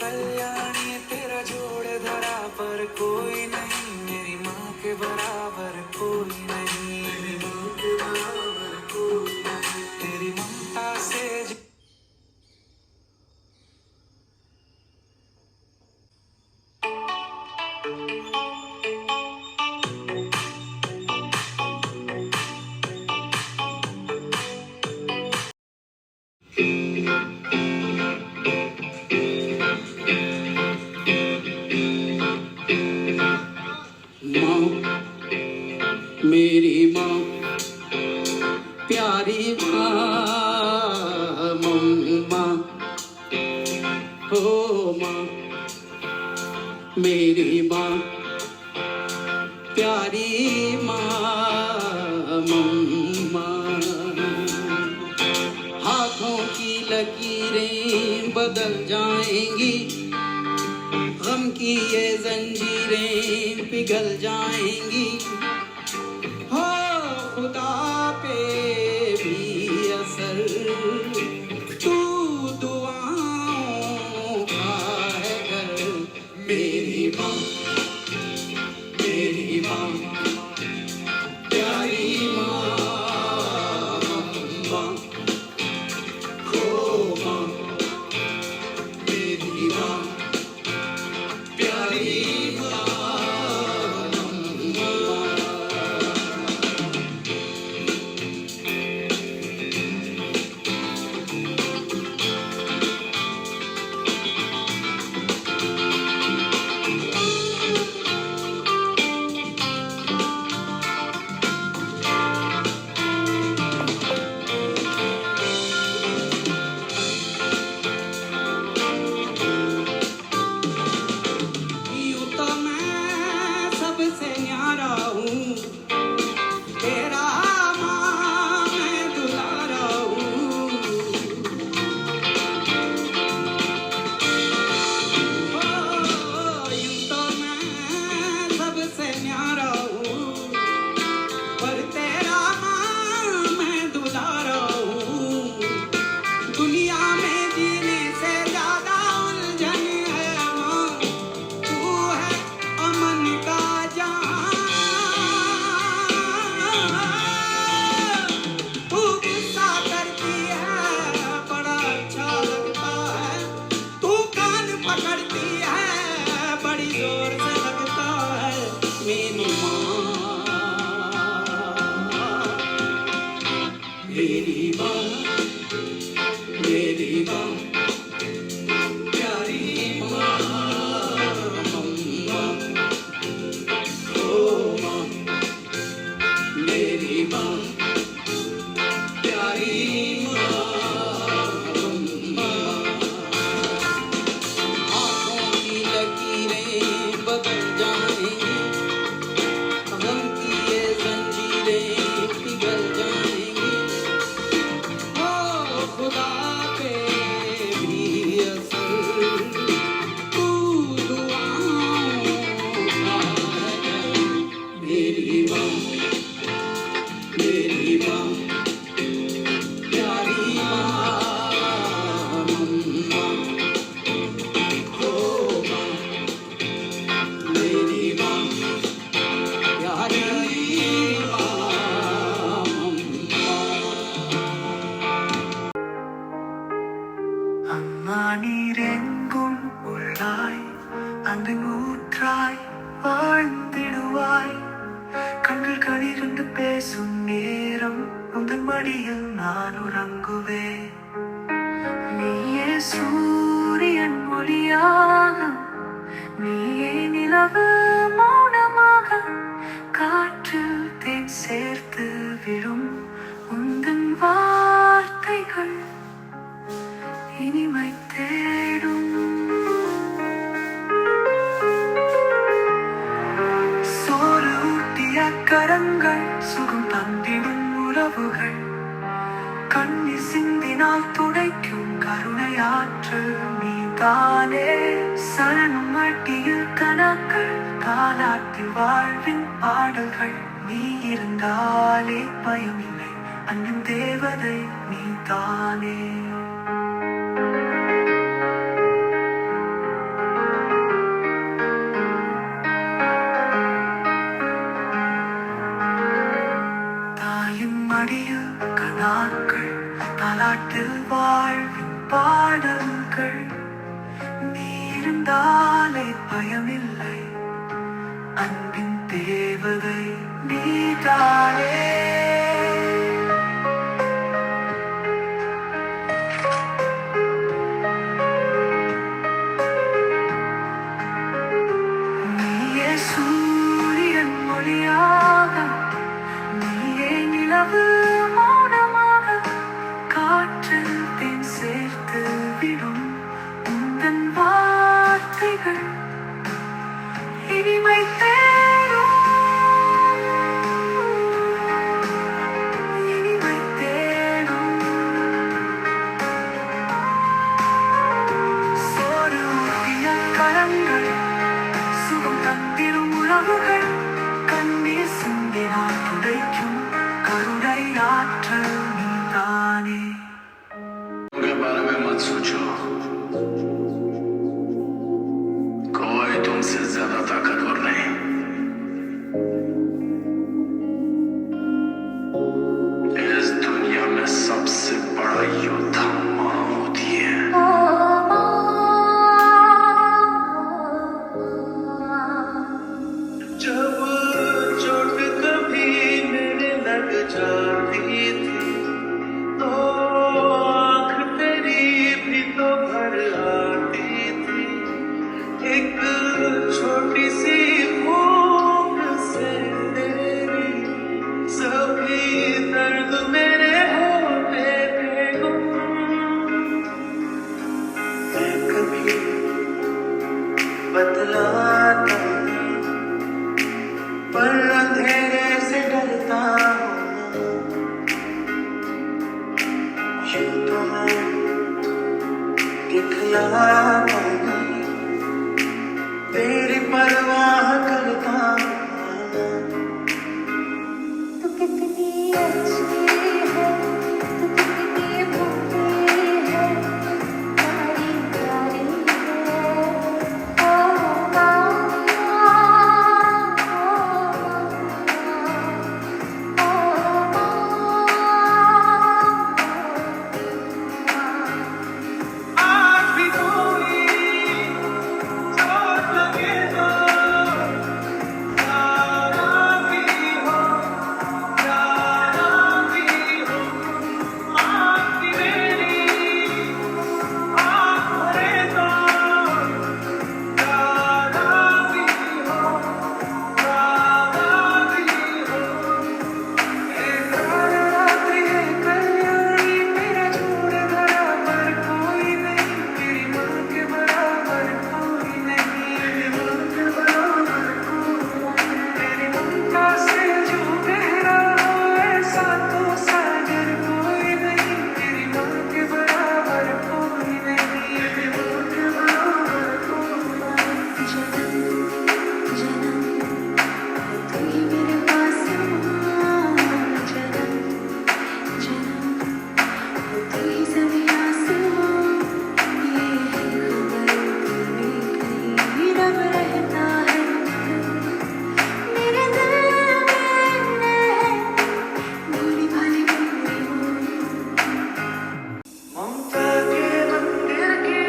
कल्याणी तेरा जोड़ धरा पर कोई नहीं, मेरी माँ के बराबर कोई नहीं, मेरी माँ के बराबर कोई नहीं, तेरी ममता से मेरी माँ प्यारी माँ मम्मा हो माँ, मेरी माँ प्यारी माँ मम्मा। हाथों की लकीरें बदल जाएंगी, गम की ये जंजीरें पिघल जाएंगी, हो खुदा पे भी असर तू दुआओं का है घर। मेरी माँ प्यारी माँ मम्मा हो माँ, मेरी माँ प्यारी माँ मम्मा। यूं तो मैं सबसे न्यारा हूँ, तेरा माँ मैं दुलारा हूँ। यूं तो मैं सबसे न्यारा हूँ, पर तेरा माँ मैं दुलारा हूँ। दुनिया में जीने से ज्यादा उलझन है माँ, तू है अमन का जहां। तू गुस्सा करती है बड़ा अच्छा लगता है, तू कान पकड़ती है बड़ी जोर से लगता है। मेरी माँ मेरी माँ मेरी माँ प्यारी माँ मम्मा हो माँ, मेरी माँ प्यारी माँ मम्मा। हाथों की लकीरें बदल जाएंगी, गम की ये जंजीरें पिघल जाएंगी, हो खुदा पे भी असर तू दुआओं का है। मेरी माँ प्यारी माँ मम्मा हो माँ, मेरी माँ प्यारी माँ मम्मा। அம்மா நீரெங்கும் உள்ளாய், அன்பு ஊற்றாய் வாழ்ந்திடுவாய். கண்கள் கனிரண்டு பேசும் நேரம் உந்தன் மடியில் நான் உறங்குவேன். நீயே சூரியன் ஒளியாக, நீயே நிலவு மௌனமாக, காற்றில் தேன் சேர்த்து விடும் உந்தன் வார்த்தைகள் இனிமை தேடும். சோறு ஊட்டிய கரங்கள், சுகம் தந்திடும் உறவுகள், கண்ணீர் சிந்தினால் துடைக்கும் கருணையாற்றல் நீதானே. சலனம் மட்டியில் கணக்கள், தாலாட்டில் வாழ்வின் பாடல்கள், நீ இருந்தாலே பயமில்லை, அன்பின் தேவதை நீதானே. மகள் நீ இருந்தாலே பயமில்லை அன்பின் தேவதை நீதானே நீயே சூரியன் ஒளியாக நீயே நிலவு மௌனமாக காற்றில் தேன் சேர்த்து விடும் உந்தன் வார்த்தைகள் இனிமை தேடும் இனிமை தேடும் சோறு ஊட்டிய கரங்கள் சுகம் தந்திரும் உறவுகள் கண்ணீர் சிந்தினால் துடைக்கும் கருணை ஆற்றல் நீதானே उनके बारे में मत सोचो कोई तुमसे ज्यादा ताकतवर नहीं इस दुनिया में सबसे बड़ा योद्धा माँ होती है जब चोट कभी मेरे लग जाती थी तो आँख तेरी भी तो भर आती थी एक छोटी सी फूंक से तेरी सभी दर्द मेरे होते थे गुम मैं कभी बतलाता पर अंधेरे से डरता हूँ यूं तो मैं दिखलाता नहीं तेरी परवाह करता हूँ तू कितनी अच्छी है तू कितनी भूली है प्यारी प्यारी है ओ आज भी कोई चोट लगे तो जाना भी हो आँख भी मेरी आँख भरे तो जाना भी हो एक रात्रि है कल्याणी मेरा छोड़ धरा पर कोई नहीं तेरी माँ के बराबर कोई नहीं तेरी माँ के बराबर तेरी ममता से जो गहरा हो ऐसा तो सागर कोई नहीं तेरी माँ के बराबर कोई नहीं तेरी माँ के बराबर कोई जन्म जन्म तू ही मेरे पास जन्म जन्म तू ही सभी आसमां ये है खबर कभी कहीं रब रहता है मेरे दिल में भोली भाली बंदी हूँ ममता के मंदिर की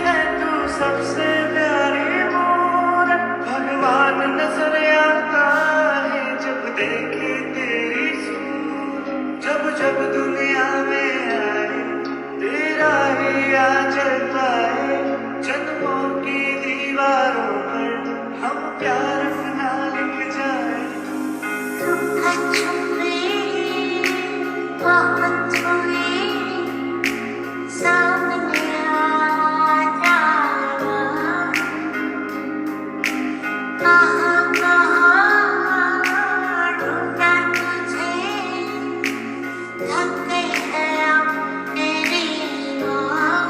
है तू सबसे प्यारी मूरत भगवान नजर आता है जब देखे तेरी सूरत जब जब दुनिया में आए तेरा ही आ चलता है जन्मों की दीवारों पर हम प्यार अपना लिख जाए दुख छुपे बहुत हुए सामने आ जाएगा कहाँ कहाँ ढूंढा तुझे थक गई है अब तेरी माँ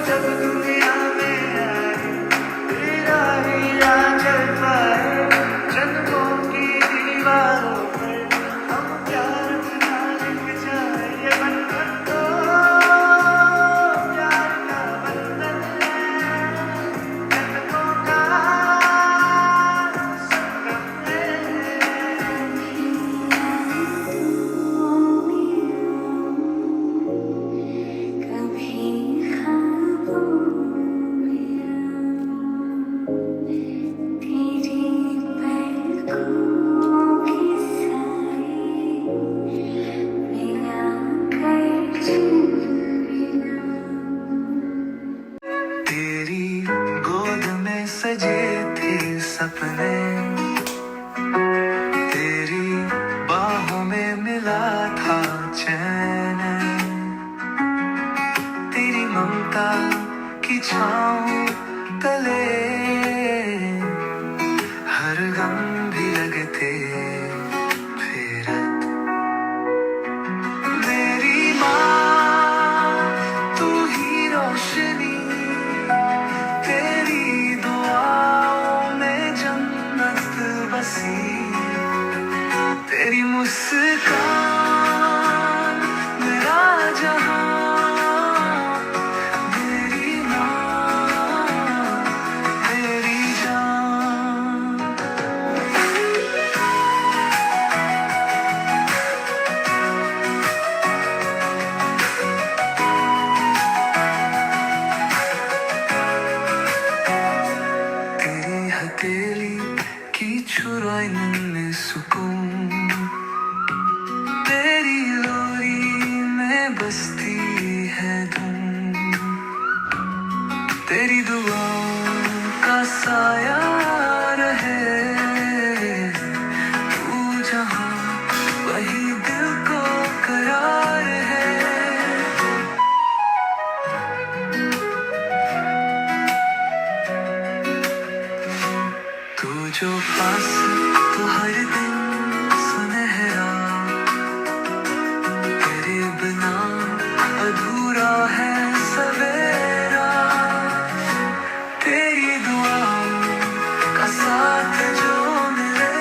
जब दुनिया में आए तेरा ही आंचल पाए जन्मों की दीवारों पर हम प्यार अपना लिख जाए ये बंधन तो प्यार का बंधन है जन्मों का संगम है कभी ख्वाबों में तेरी पलकों के साए मिला कर चुरा तेरी गोद में सजे थे सपने तेरी बाहों में मिला था चैन तेरी ममता की छाँव तले हर गम भी लगते फिरत मेरी माँ तू ही रोशनी तेरी दुआओं में जन्नत बसी तेरी मुस्कान मेरा जहां मेरी माँ मेरी जान तेरी हथेली की छुराई में सुकून तेरी लोरी में बसती है धूम तेरी दुआओं का साया रहे तू जहां वही दिल को करार है तू जो पास तो हर दिन सुनहरा तेरे बिना अधूरा है सवेरा तेरी दुआओं का साथ जो मिले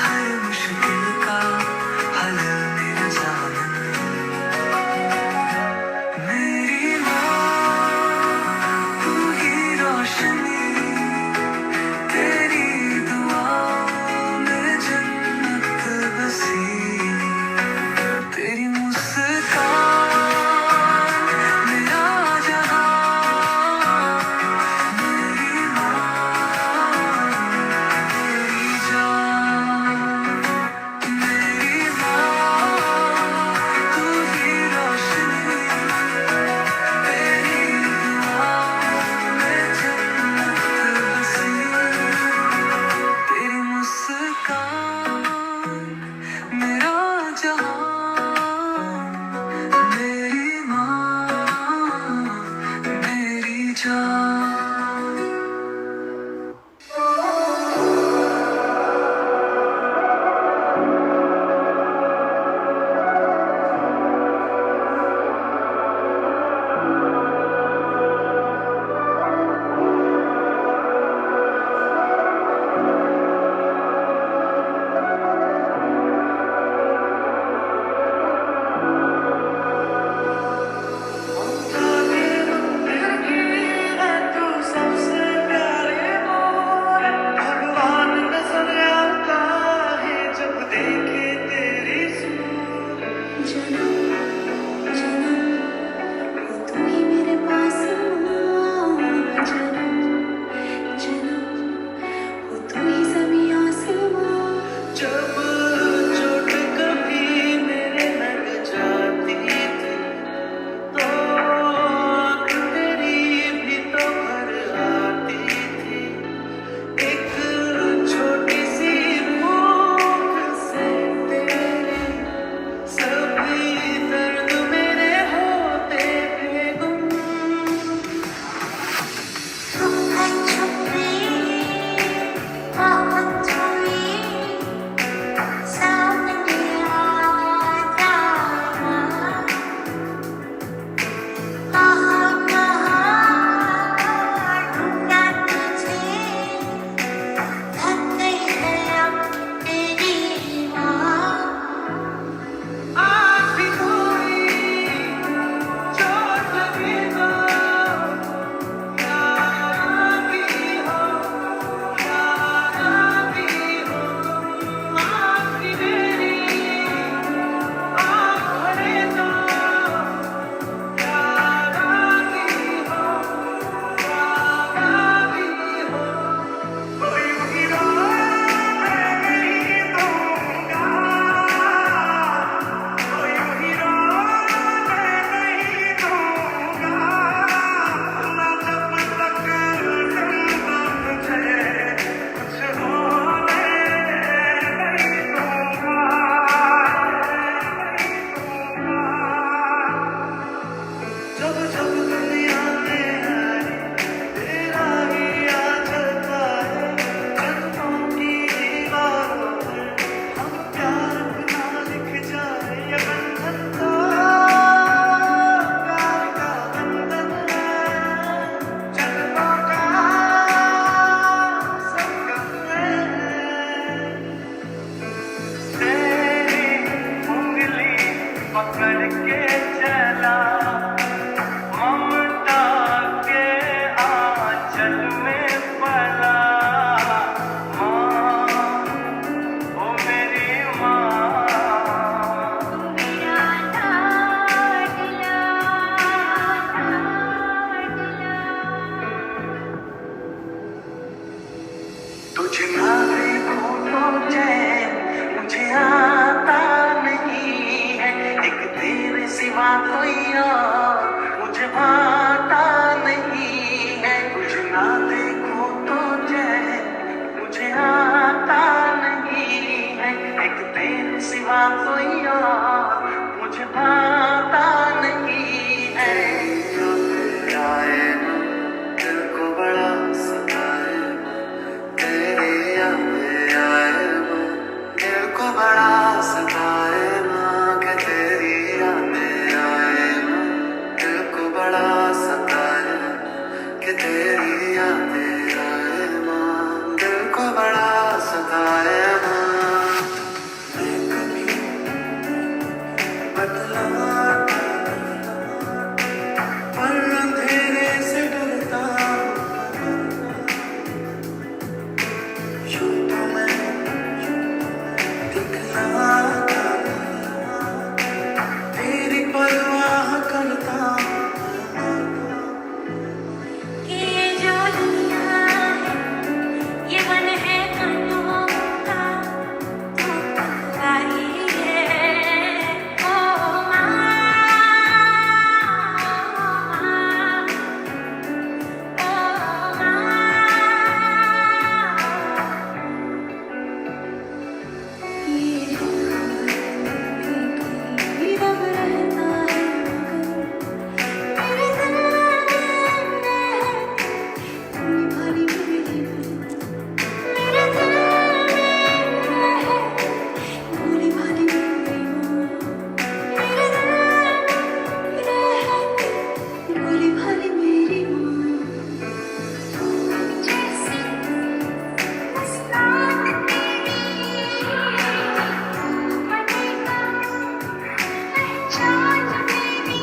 हर मुश्किल का हल मिल जाए मेरी माँ तू ही रोशनी तेरी दुआओं में जन्नत बसी तेरी मुस्कान पाइया मुझे भाता नहीं है, कुछ ना देखो तो जय मुझे आता नहीं है, एक तेरे सिवा कोई और मुझे भाता नहीं है। आए ना दिल को बड़ा सताए, तेरे याद आए ना दिल को बड़ा सताए ना, कि तेरी यादें आए ना दिल को बड़ा सताए, कि तेरी यादें आए ना दिल को बड़ा सताए ना। मैं कभी बदलाता पर अंधेरे से डरता हूँ, यूं तो मैं दिखलाता तेरी परवाह करता हूँ। ये जो दुनिया है ये मन है अनोखा, तो पता ही है ओ माँ, ओ ये रब रहता है मेरे दिल में, भरी मेरी मेरे दिल में, भोली भाली मेरी मेरे दिल में, भोली भाली मेरी जैसी मुस्कान तेरी, बनेगा पहचान मेरी,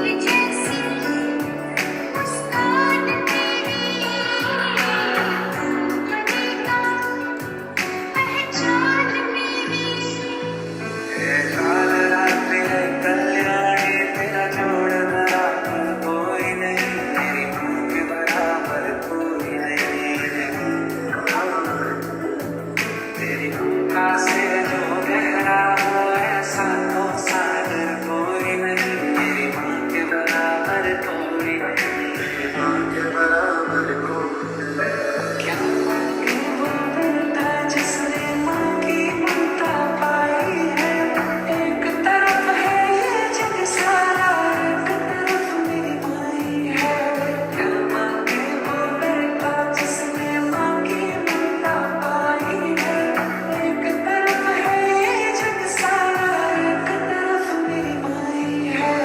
ये जैसी मुस्कान तेरी, बनेगा पहचान मेरी। ये काल रात्रि है कल्याणी, तेरा जोड़ धरा पर कोई नहीं, तेरी माँ के बराबर कोई नहीं है, तेरी ममता से जो गहरा हो ऐसा तो सागर कोई नहीं, तेरी माँ के बराबर कोई नहीं, तेरी माँ के बराबर कोई नहीं। क्या मांगे वो बेटा जिसने माँ की ममता पाई है, एक तरफ है ये जग सारा, एक तरफ मेरी माई है। क्या मांगे वो बेटा जिसने माँ की ममता पाई है, एक तरफ है ये जग सारा, एक तरफ मेरी माई है।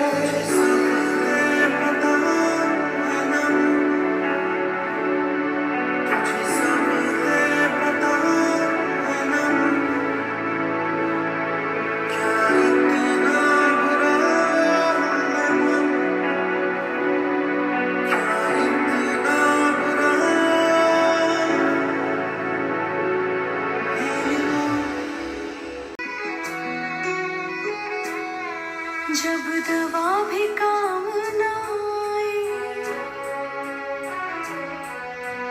जब दवा भी काम न आए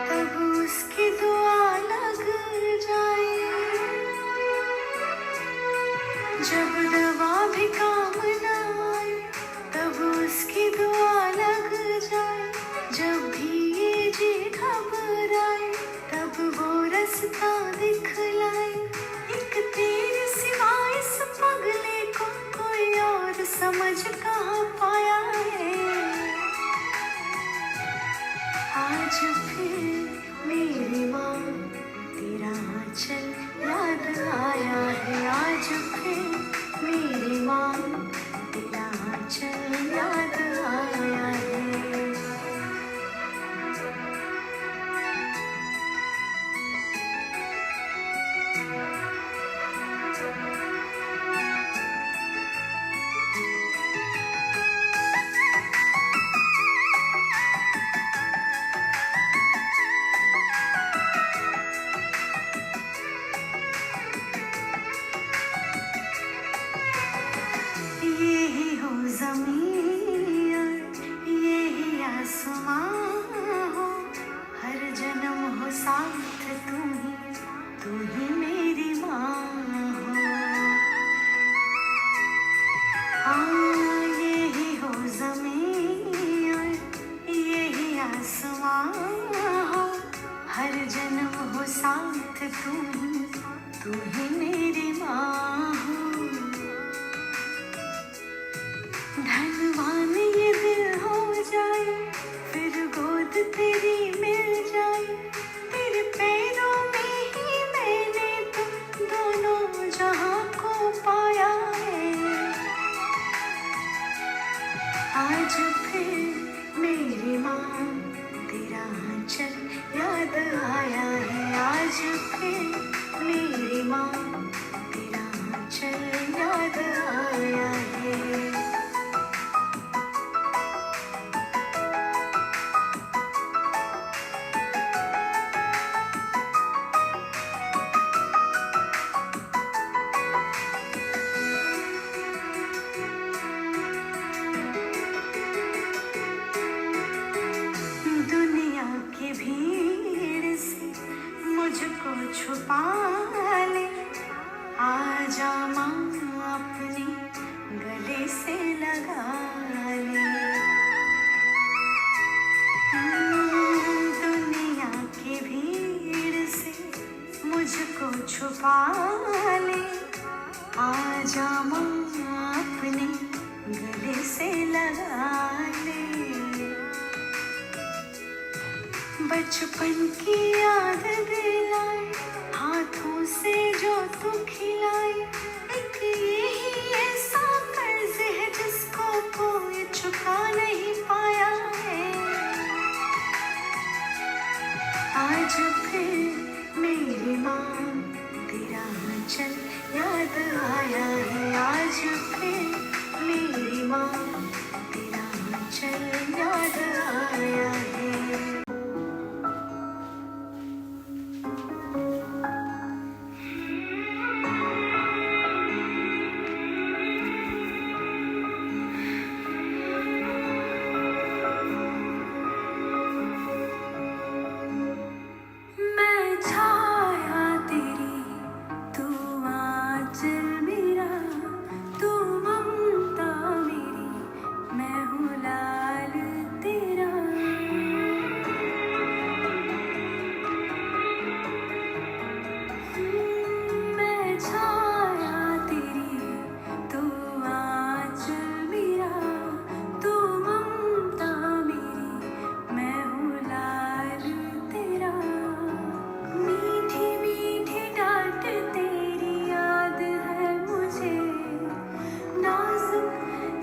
तब उसकी दुआ लग जाए, जब दवा भी काम न आए तब उसकी दुआ लग जाए, जब भी ये जी घबराए तब वो रास्ता दिखलाए, एक तेरे सिवा इस पगले को कोई और समझ कहाँ पाया है। आज फिर मेरी माँ तेरा आंचल याद आया है, आज फिर मेरी माँ तेरा आंचल याद आया है। धनवान ये दिल हो जाए, फिर गोद तेरी मिल जाए, तेरे पैरों में ही मैंने तो दोनों जहां को पाया है। आज फिर मेरी माँ तेरा आंचल याद आया है। आज फिर मेरी माँ तेरा आंचल याद आया है। दुनिया की भीड़ से मुझको छुपा ले, आजा माँ अपने गले से लगा ले। दुनिया की भीड़ से मुझको छुपा ले, आजा माँ अपने गले से लगा ले। बचपन की याद दिलाए, हाथों से जो तू खिलाए, एक यही ऐसा कर्ज है जिसको कोई चुका नहीं पाया है। आज फिर मेरी माँ तेरा आंचल याद आया है। आज फिर मेरी माँ तेरा आंचल याद आया है। मैं छाया तेरी, तू आंचल मेरा, तू ममता मेरी, मैं हूँ लाल तेरा। मैं छाया तेरी, तू आंचल मेरा, तू ममता मेरी, मैं हूँ लाल तेरा। मीठी मीठी डांट तेरी याद है मुझे, नाजुक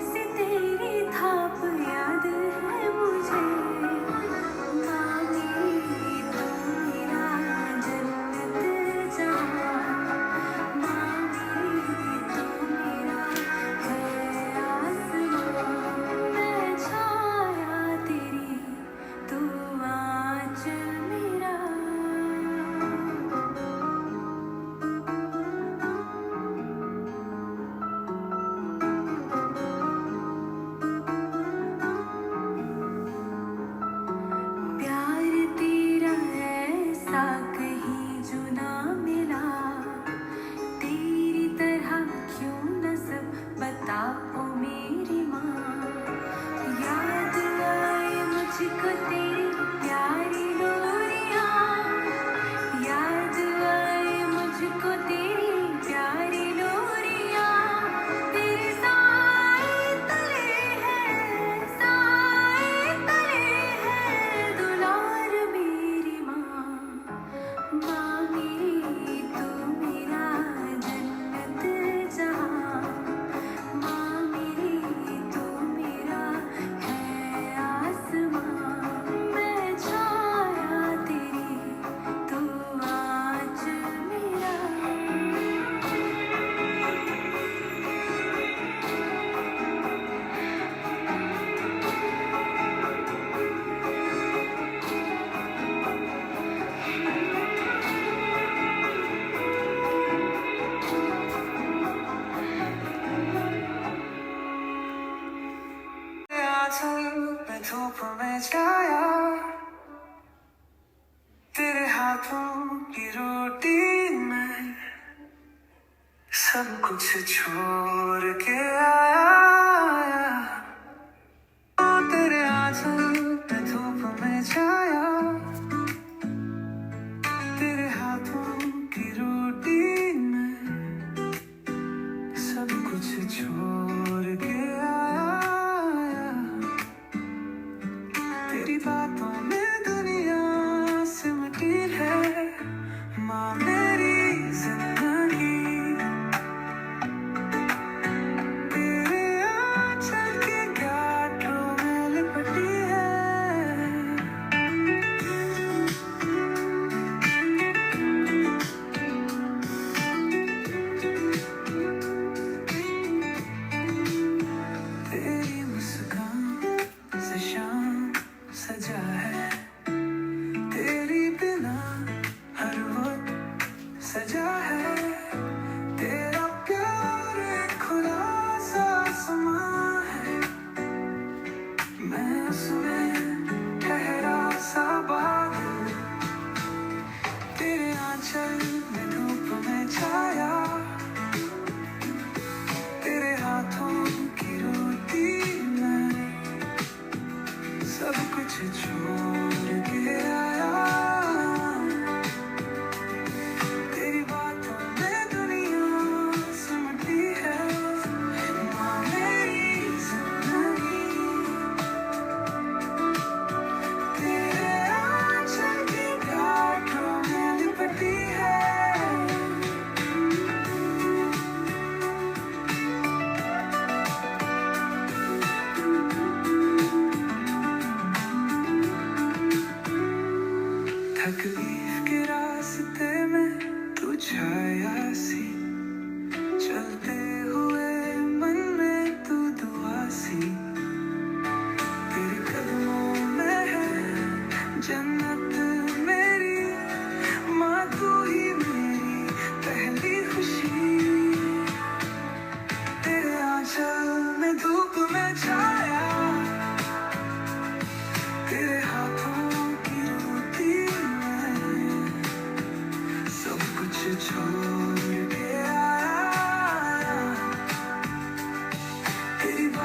से तेरी थाप याद है मुझे। माँ मेरी तू मेरा जन्नत जहाँ, माँ मेरी तू मेरा है आसमां। मैं छाया तेरी, तू आंचल मेरा। प्यार तेरा ऐसा कहीं जो ना मिला, तेरी तरह क्यों न सब बताओ मेरी माँ। याद आए मुझको तेरी प्यारी लोरियाँ, याद आए मुझको तेरी प्यारी लोरियाँ। तेरे साए तले है, साए तले है दुलार मेरी माँ। माँ मेरी तू मेरा जन्नत जहाँ, माँ मेरी तू मेरा है आसमां। मैं छाया तेरी, तू आंचल मेरा। आंचल में धूप में छाया, तेरे हाथों की रोटी में सब कुछ छोड़ के आया। तेरे आंचल में धूप में छाया, तेरे हाथों की रोटी में सब कुछ छोड़ के आया।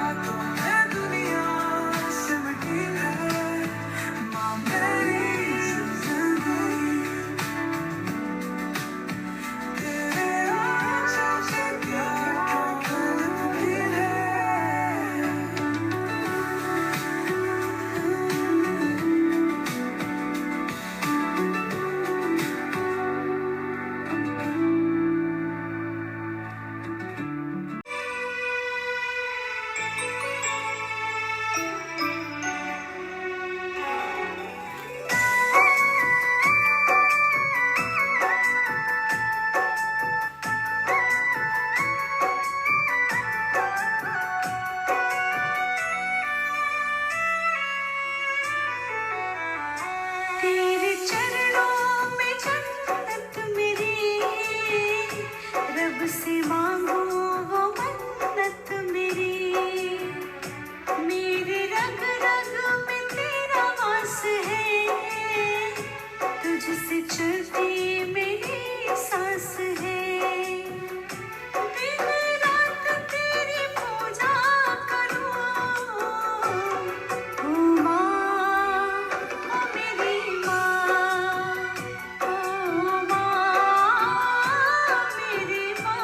बातों में दुनिया सिमटी है माँ मेरी जिंदगी तेरे आँचल से प्यार की लिपटी है तेरे चरणों में जन्नत मेरी रब से मांगो वो मन्नत मेरी मेरे रग रग में तेरा वास है तुझसे चलती मेरी सांस है दिन रात तेरी पूजा करूं ओ माँ ओ मेरी माँ ओ माँ मेरी माँ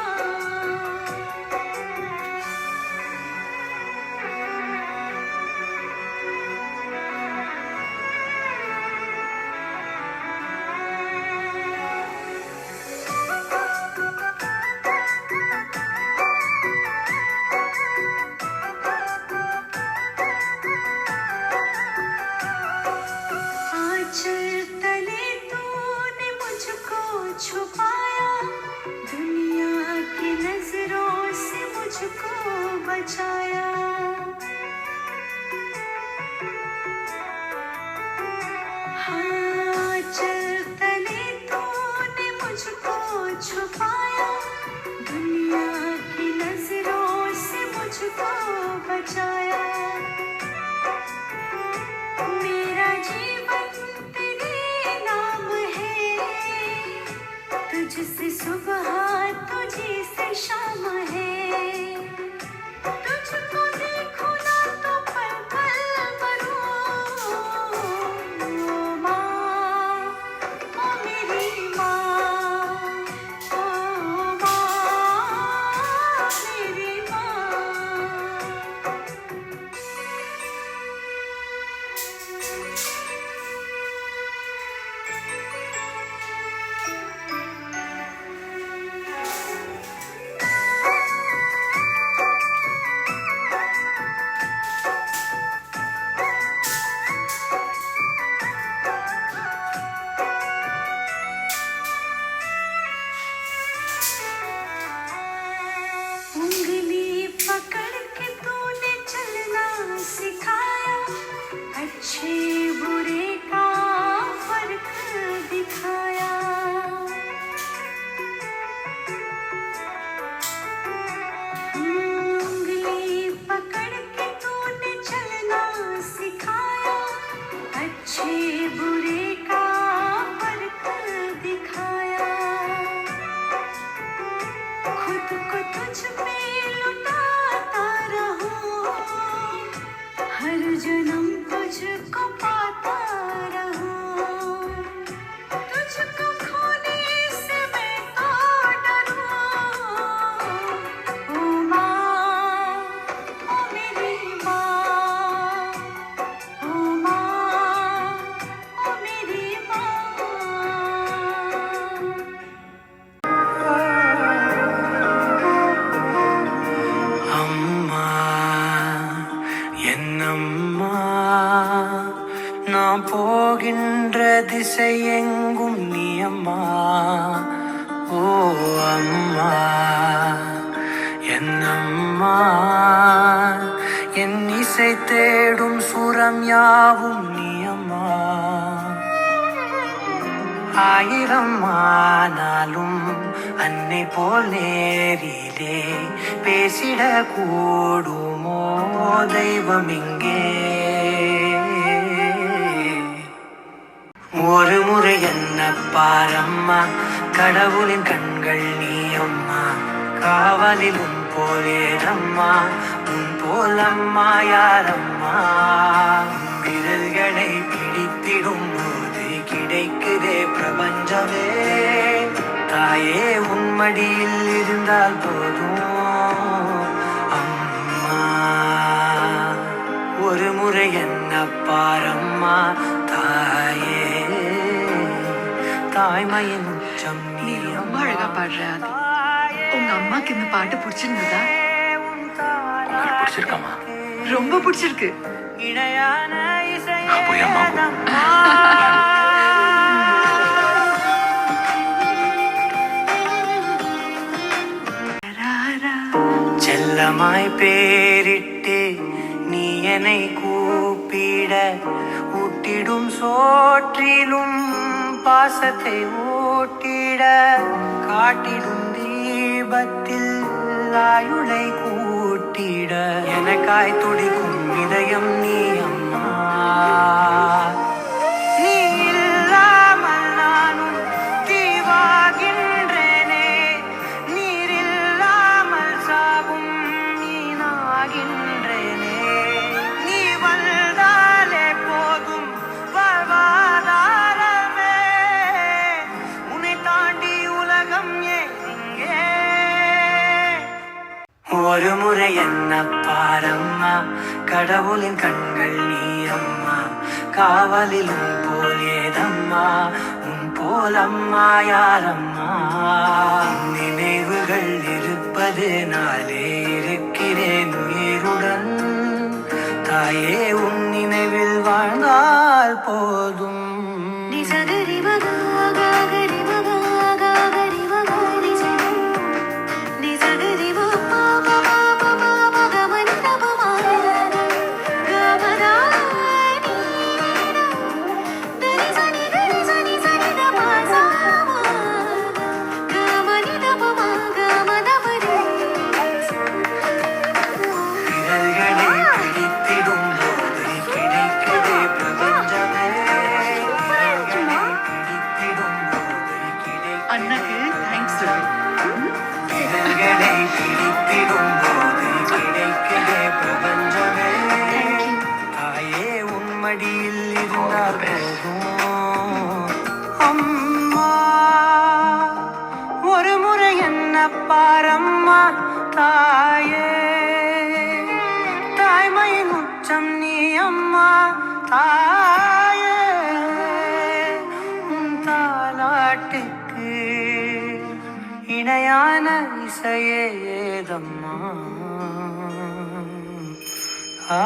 आंचल तले तूने मुझको छुपाया दुनिया की नजरों से मुझको बचाया आंचल तले तूने मुझको छुपाया दुनिया की नजरों से मुझको बचाया मेरा जीवन तेरे नाम है तुझसे सुबह तुझी से शाम है तुझको देखूं ना तो पल पल मरूं ओ माँ ओ मेरी माँ ओ माँ मेरी माँ उंगली पकड़ के तूने चलना सिखाया अच्छे बुरे का फर्क दिखाया उंगली पकड़ के तूने चलना सिखाया अच्छे बुरे का फर्क दिखाया खुद को तुझ पे लुटाता रहूं हर जन्म तुझको पाता रहूं तुझको खोने से मैं तो डरूं ओ माँ ओ मेरी माँ ओ माँ ओ मेरी माँ அம்மா என்னம்மா நான் போகின்ற திசை எங்கும் நீ அம்மா ஓ அம்மா என்னம்மா என் இசை தேடும் சுரம் யாவும் நீ அம்மா ஆயிரம் ஆனாலும் அன்னை போல் நேரிலே பேசிட கூடுமோ தெய்வம் இங்கே ஒரு முறை என்ன பாரம்மா கடவுளின் கண்கள் நீ அம்மா காவலில் உன் போலேனம்மா உன் போல் போலம்மா யாரம்மா விரல்களை பிடித்திடும் போது கிடைக்குதே பிரபஞ்சமே தாயே உன்மடியில் இருந்தால் போதும் அம்மா ஒரு முறை என்ன பாரம்மா தாயே தாய்மையின் உச்சம் நீ ரொம்ப அழகா பாடுற ஆதி. உங்க அம்மாக்கு இந்த பாட்டு பிடிச்சிருந்ததா? உங்களுக்கு பிடிச்சிருக்காமா? ரொம்ப பிடிச்சிருக்கு. இணையான நான் போய் அம்மா செல்லமாய் பேரிட்டு நீ என்னை கூப்பிட ஊட்டிடும் சோற்றிலும் பாசத்தை ஊட்டிட காட்டிடும் தீபத்தில் ஆயுளை கூட்டிட எனக்காய் துடிக்கும் இதயம் நீ அம்மா நீ இல்லாமல் நானும் தீவாகின்றேனே நீரில்லாமல் சாகும் நீனாகின்றேனே நீ வந்தாலே போதும் வாழ்வாதாரமே உன்னை தாண்டி உலகம் எங்கே ஒரு முறை என்ன பாரம்மா கடவுளின் கண்கள் நீ அம்மா காவலிலும் போல் ஏதம்மா உன் போலம்மா யாரம்மா நினைவுகள் இருப்பது நாளே இருக்கிறேன் உயிருடன் தாயே உன் நினைவில் வாழ்ந்தால் போதும் நிசகரி மகா கரி மகா கரி மகா நிசகரி மகா மகா மகா மனித மகா கமதா தரி சனி சனி த பாசா கமனித மகா கமதபரி விரல்களை பிடித்திடும் போது கிடைக்குதே பிரபஞ்சமே விரல்களை பிடித்திடும் போது கிடைக்குதே அண்ணாக்கு தேங்க்ஸ் சொல்லு. விரல்களை பிடித்திடும் போது கிடைக்குதே பிரபஞ்சமே தாயே உன்மடியில் இருந்தால் போதும் அம்மா ஒரு முறை என்ன பாரம்மா தாயே தாய்மையின் உச்சம் நீ அம்மா தாயே உன் தாலாட்டுக்கு இணையான இசையே ஏதம்மா ஆ